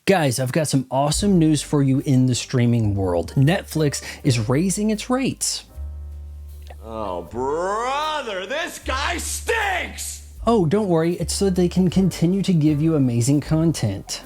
Guys, I've got some awesome news for you in the streaming world. Netflix is raising its rates. Oh, brother, this guy stinks! Oh, don't worry, it's so they can continue to give you amazing content.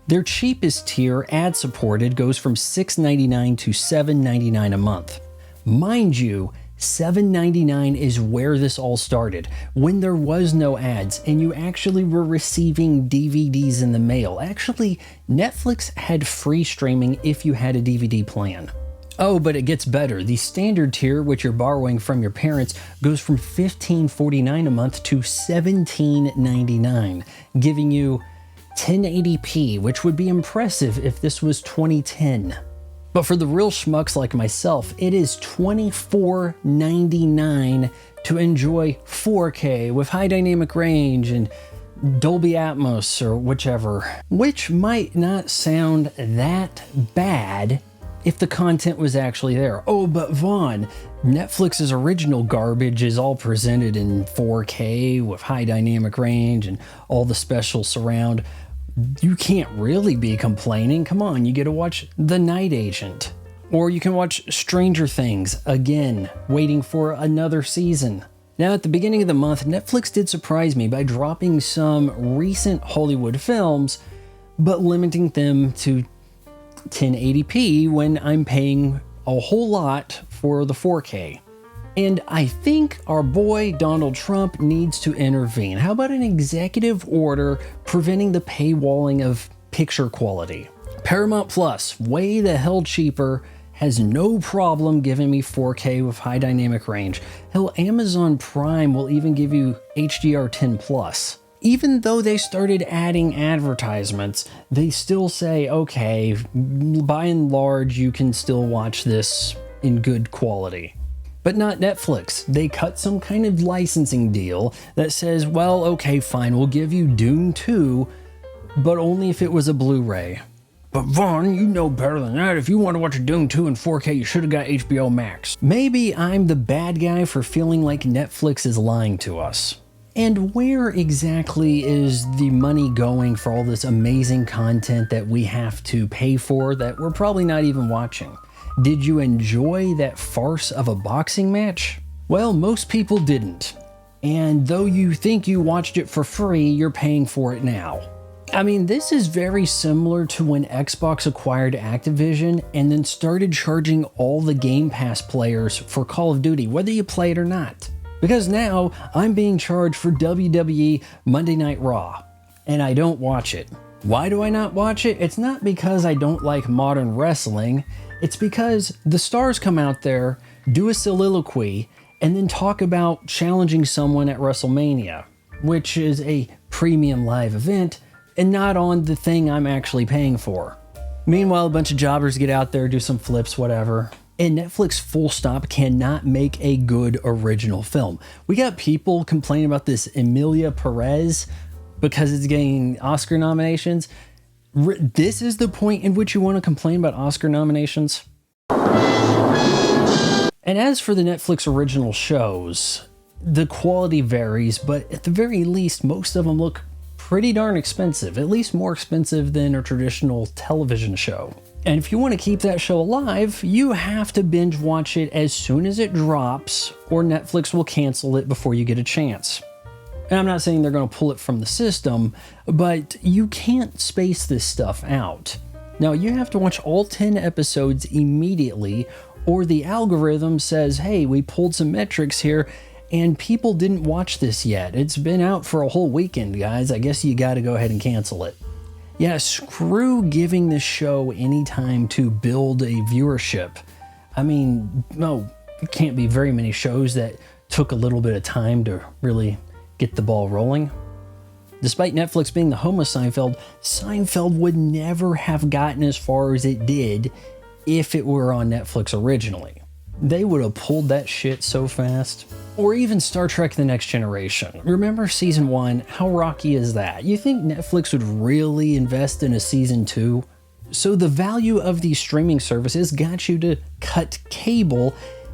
Their cheapest tier, ad-supported, goes from $6.99 to $7.99 a month. Mind you, $7.99 is where this all started, when there was no ads and you actually were receiving DVDs in the mail. Actually, Netflix had free streaming if you had a DVD plan. Oh, but it gets better. The standard tier, which you're borrowing from your parents, goes from $15.49 a month to $17.99, giving you 1080p, which would be impressive if this was 2010. But for the real schmucks like myself, it is $24.99 to enjoy 4K with high dynamic range and Dolby Atmos or whichever, which might not sound that bad if the content was actually there. Oh, but Vaughn, Netflix's original garbage is all presented in 4K with high dynamic range and all the special surround. You can't really be complaining. Come on, you get to watch The Night Agent. Or you can watch Stranger Things, again, waiting for another season. Now, at the beginning of the month, Netflix did surprise me by dropping some recent Hollywood films, but limiting them to 1080p when I'm paying a whole lot for the 4K. And I think our boy Donald Trump needs to intervene. How about an executive order preventing the paywalling of picture quality? Paramount Plus, way the hell cheaper, has no problem giving me 4K with high dynamic range. Hell, Amazon Prime will even give you HDR10 Plus. Even though they started adding advertisements, they still say, okay, by and large, you can still watch this in good quality. But not Netflix. They cut some kind of licensing deal that says, well, okay, fine, we'll give you Dune 2, but only if it was a Blu-ray. But Vaughn, you know better than that. If you want to watch Dune 2 in 4K, you should have got HBO Max. Maybe I'm the bad guy for feeling like Netflix is lying to us. And where exactly is the money going for all this amazing content that we have to pay for that we're probably not even watching? Did you enjoy that farce of a boxing match? Well, most people didn't. And though you think you watched it for free, you're paying for it now. I mean, this is very similar to when Xbox acquired Activision and then started charging all the Game Pass players for Call of Duty, whether you play it or not. Because now I'm being charged for WWE Monday Night Raw, and I don't watch it. Why do I not watch it? It's not because I don't like modern wrestling. It's because the stars come out there, do a soliloquy, and then talk about challenging someone at WrestleMania, which is a premium live event and not on the thing I'm actually paying for. Meanwhile, a bunch of jobbers get out there, do some flips, whatever. And Netflix full stop cannot make a good original film. We got people complaining about this Emilia Perez because it's getting Oscar nominations. This is the point in which you want to complain about Oscar nominations? And as for the Netflix original shows, the quality varies, but at the very least, most of them look pretty darn expensive, at least more expensive than a traditional television show. And if you want to keep that show alive, you have to binge watch it as soon as it drops, or Netflix will cancel it before you get a chance. And I'm not saying they're going to pull it from the system, but you can't space this stuff out. Now, you have to watch all 10 episodes immediately, or the algorithm says, hey, we pulled some metrics here, and people didn't watch this yet. It's been out for a whole weekend, guys. I guess you got to go ahead and cancel it. Yeah, screw giving this show any time to build a viewership. I mean, no, it can't be very many shows that took a little bit of time to really get the ball rolling. Despite Netflix being the home of Seinfeld, Seinfeld would never have gotten as far as it did if it were on Netflix originally. They would have pulled that shit so fast. Or even Star Trek The Next Generation. Remember season 1? How rocky is that? You think Netflix would really invest in a season 2? So the value of these streaming services got you to cut cable,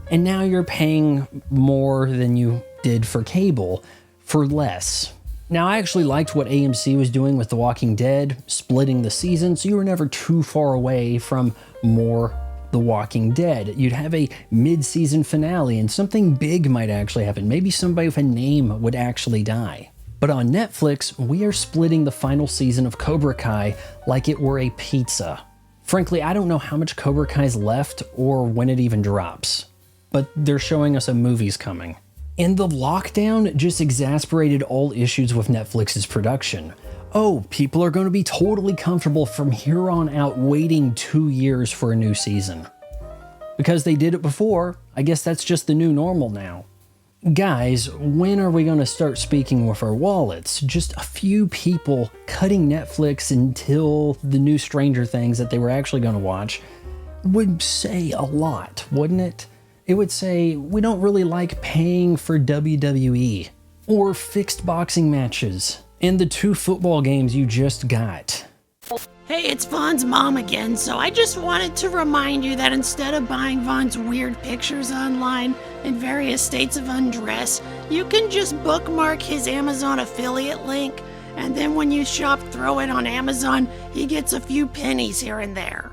and now you're paying more than you did for cable for less. Now, I actually liked what AMC was doing with The Walking Dead, splitting the season, so you were never too far away from more The Walking Dead. You'd have a mid-season finale, and something big might actually happen. Maybe somebody with a name would actually die. But on Netflix, we are splitting the final season of Cobra Kai like it were a pizza. Frankly, I don't know how much Cobra Kai's left or when it even drops. But they're showing us a movie's coming. And the lockdown just exasperated all issues with Netflix's production. Oh, people are going to be totally comfortable from here on out waiting 2 years for a new season. Because they did it before, I guess that's just the new normal now. Guys, when are we going to start speaking with our wallets? Just a few people cutting Netflix until the new Stranger Things that they were actually going to watch would say a lot, wouldn't it? It would say, we don't really like paying for WWE, or fixed boxing matches, and the 2 football games you just got. Hey, it's Vaughn's mom again, so I just wanted to remind you that instead of buying Vaughn's weird pictures online in various states of undress, you can just bookmark his Amazon affiliate link, and then when you shop Throw It on Amazon, he gets a few pennies here and there.